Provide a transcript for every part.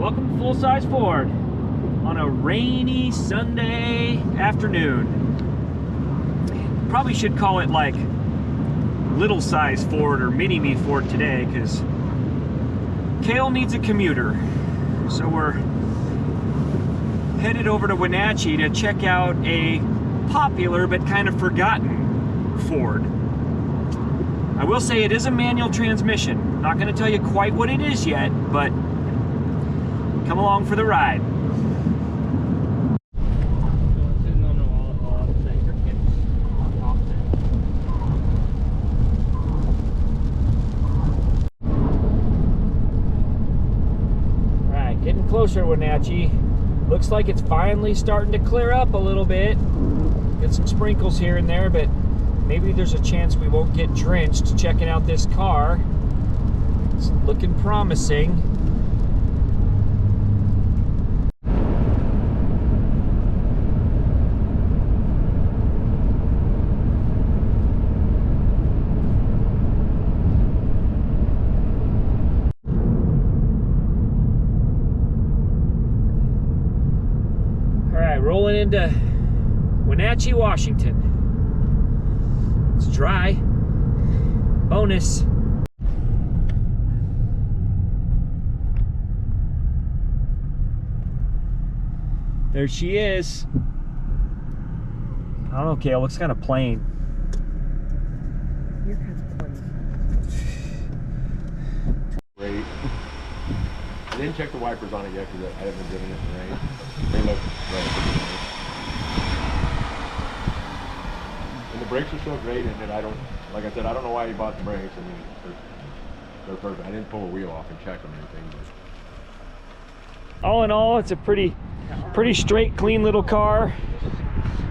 Welcome to Full Size Ford on a rainy Sunday afternoon. Probably should call it like Little Size Ford or Mini Me Ford today, because Kale needs a commuter. So we're headed over to Wenatchee to check out a popular but kind of forgotten Ford. I will say it is a manual transmission. Not going to tell you quite what it is yet, but come along for the ride. Alright, getting closer to Wenatchee. Looks like it's finally starting to clear up a little bit. Get some sprinkles here and there, but maybe there's a chance we won't get drenched checking out this car. It's looking promising. All right, rolling into Wenatchee, Washington. It's dry. Bonus. There she is. I don't know, Kale. Looks kind of plain. You're kind of plain. Great. I didn't check the wipers on it yet because I haven't driven it in the rain. They look relatively nice. And the brakes are still great, and I don't, like I said, I don't know why you bought the brakes. I mean, they're perfect. I didn't pull a wheel off and check them or anything, but All in all, it's a pretty straight, clean little car.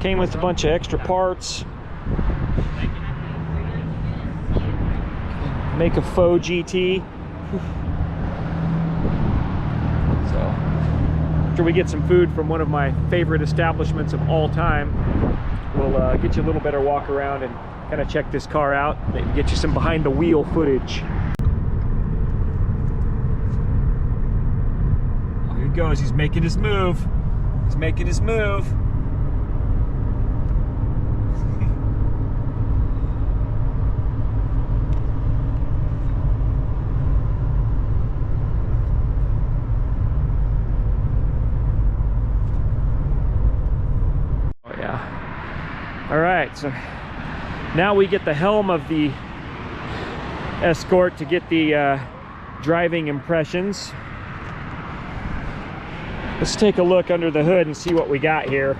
Came with a bunch of extra parts. Make a faux GT. So, after we get some food from one of my favorite establishments of all time, we'll get you a little better walk around and kind of check this car out and get you some behind the wheel footage. Oh, here he goes. He's making his move. He's making his move. Oh yeah. All right, so now we get the helm of the Escort to get the driving impressions. Let's take a look under the hood and see what we got here.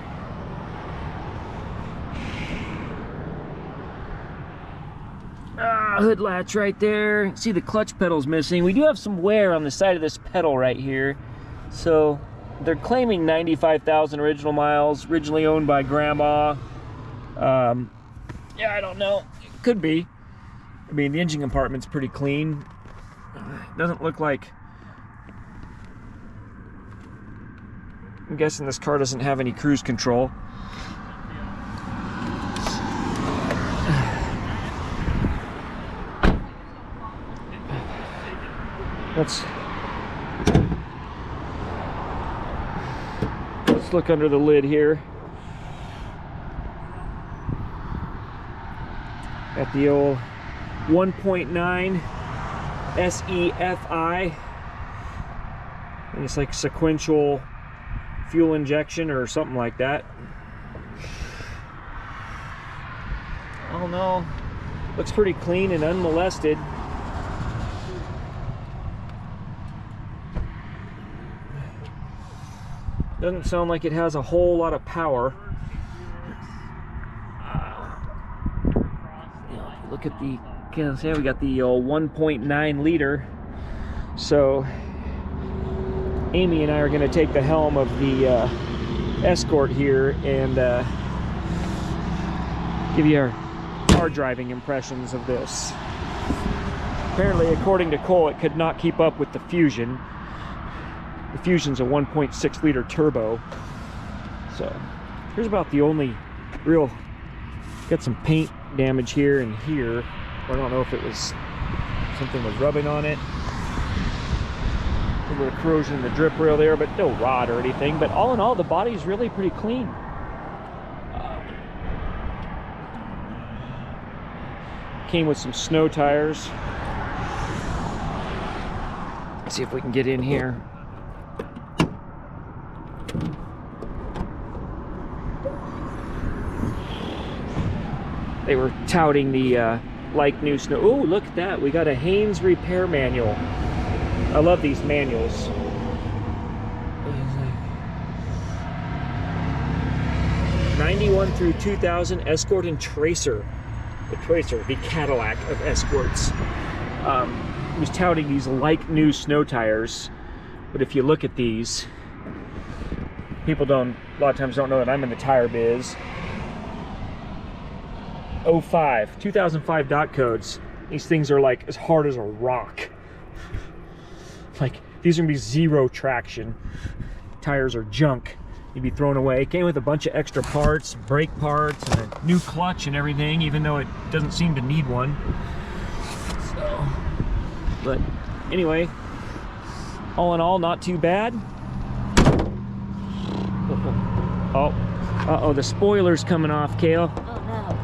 Hood latch right there. See the clutch pedal's missing. We do have some wear on the side of this pedal right here. So they're claiming 95,000 original miles, originally owned by Grandma. Yeah, I don't know. It could be. I mean, the engine compartment's pretty clean. Doesn't look like... I'm guessing this car doesn't have any cruise control. Let's look under the lid here. Got the old 1.9 SEFI. And it's like sequential fuel injection or something like that. Oh no, looks pretty clean and unmolested. Doesn't sound like it has a whole lot of power. Look at the, can I say we got the 1.9 liter. So Amy and I are going to take the helm of the Escort here and give you our driving impressions of this. Apparently, according to Cole, it could not keep up with the Fusion. The Fusion's a 1.6 liter turbo. So here's about the only real, got some paint damage here and here. I don't know if it was, something was rubbing on it. bit of corrosion in the drip rail there, but no rot or anything. But all in all, the body's really pretty clean. Came with some snow tires. Let's see if we can get in here. They were touting the like new snow. Oh, look at that. We got a Haynes repair manual. I love these manuals. 91 through 2000 Escort and Tracer. The Tracer, the Cadillac of Escorts. He was touting these like new snow tires. But if you look at these, people a lot of times don't know that I'm in the tire biz. 2005 dot codes. These things are like as hard as a rock. Like, these are gonna be zero traction. Tires are junk. You'd be thrown away. Came with a bunch of extra parts, brake parts, and a new clutch and everything, even though it doesn't seem to need one. So, but anyway, all in all, not too bad. Oh, uh-oh, the spoiler's coming off, Kale. Oh no.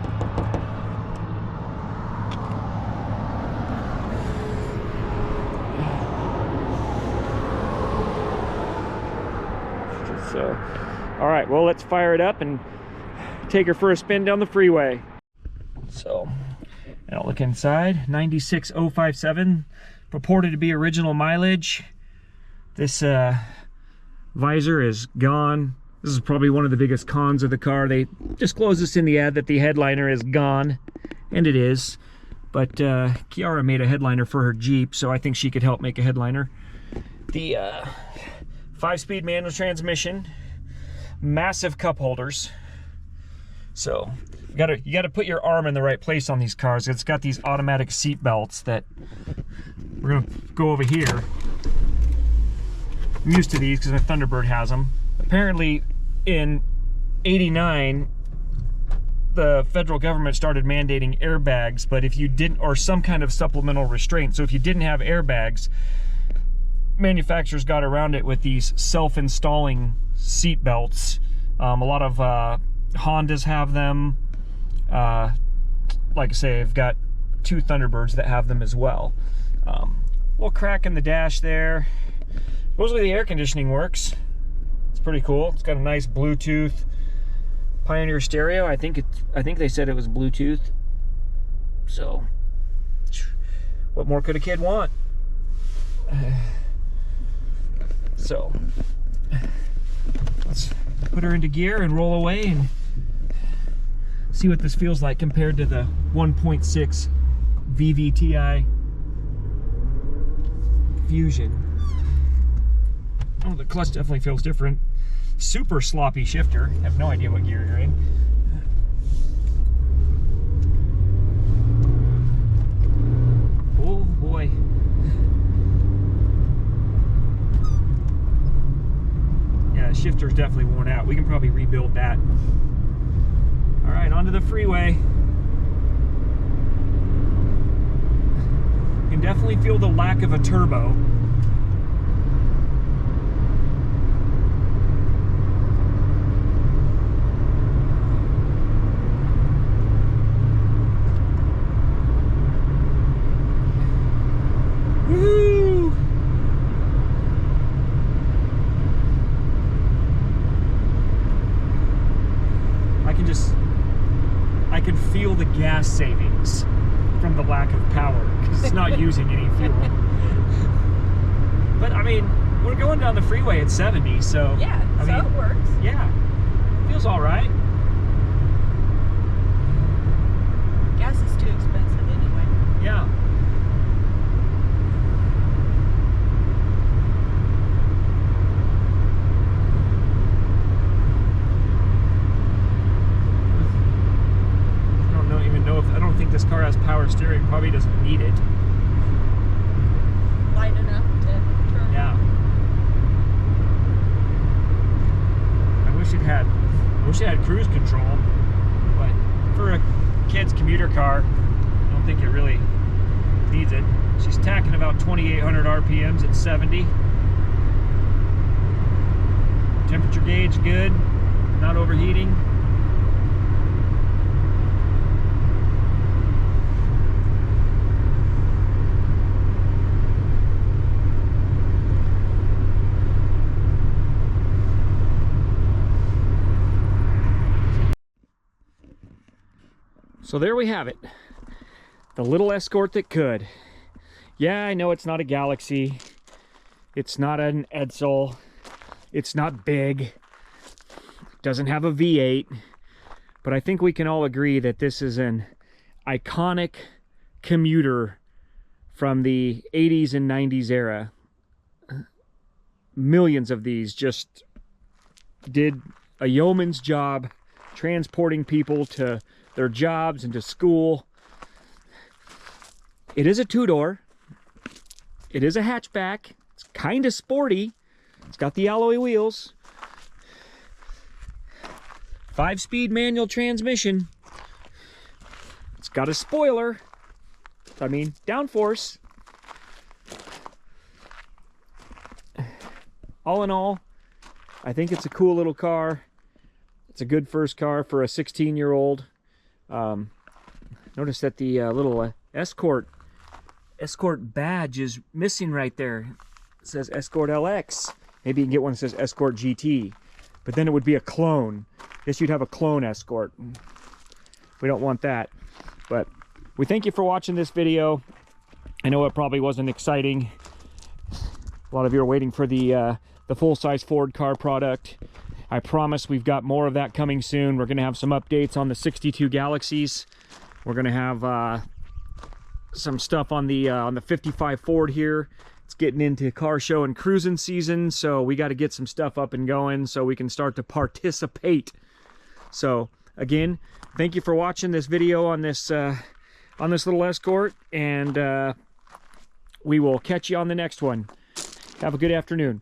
So, all right, well, let's fire it up and take her for a spin down the freeway. So, I'll look inside. 96057, purported to be original mileage. This visor is gone. This is probably one of the biggest cons of the car. They disclosed this in the ad that the headliner is gone, and it is. But Kiara made a headliner for her Jeep, so I think she could help make a headliner. The 5-speed manual transmission, massive cup holders. So you gotta put your arm in the right place on these cars. It's got these automatic seat belts that we're gonna go over here. I'm used to these because my Thunderbird has them. Apparently in '89, the federal government started mandating airbags, but if you didn't, or some kind of supplemental restraint. So if you didn't have airbags, manufacturers got around it with these self-installing seat belts. A lot of Hondas have them. Like I say, I've got 2 Thunderbirds that have them as well. Little crack in the dash there. Supposedly the air conditioning works. It's pretty cool. It's got a nice Bluetooth Pioneer stereo. I think they said it was Bluetooth. So, what more could a kid want? So, let's put her into gear and roll away and see what this feels like compared to the 1.6 VVTi Fusion. Oh, the clutch definitely feels different. Super sloppy shifter. I have no idea what gear you're in. Oh boy. Yeah, the shifter's definitely worn out. We can probably rebuild that. All right, onto the freeway. You can definitely feel the lack of a turbo. Woo! I can feel the gas savings from the lack of power because it's not using any fuel. But I mean, we're going down the freeway at 70, so yeah, I mean, it works. Yeah, feels all right. Gas is too expensive anyway. Yeah. I don't think this car has power steering. Probably doesn't need it. Light enough to turn. Yeah. I wish it had cruise control, but for a kid's commuter car, I don't think it really needs it. She's tacking about 2,800 RPMs at 70. Temperature gauge good, not overheating. So there we have it. The little Escort that could. Yeah, I know it's not a Galaxy. It's not an Edsel. It's not big. It doesn't have a V8. But I think we can all agree that this is an iconic commuter from the 80s and 90s era. Millions of these just did a yeoman's job transporting people to their jobs and to school. It is a two-door. It is a hatchback. It's kind of sporty. It's got the alloy wheels. 5-speed manual transmission. It's got a spoiler. I mean, downforce. All in all, I think it's a cool little car. It's a good first car for a 16-year-old. Notice that the little Escort badge is missing right there. It says Escort LX. Maybe you can get one that says Escort GT, but then it would be a clone. Guess you'd have a clone Escort. We don't want that. But we thank you for watching this video. I know it probably wasn't exciting. A lot of you are waiting for the full-size Ford car product. I promise we've got more of that coming soon. We're going to have some updates on the 62 Galaxies. We're going to have some stuff on the 55 Ford here. It's getting into car show and cruising season, so we got to get some stuff up and going so we can start to participate. So again, thank you for watching this video on this little Escort, and we will catch you on the next one. Have a good afternoon.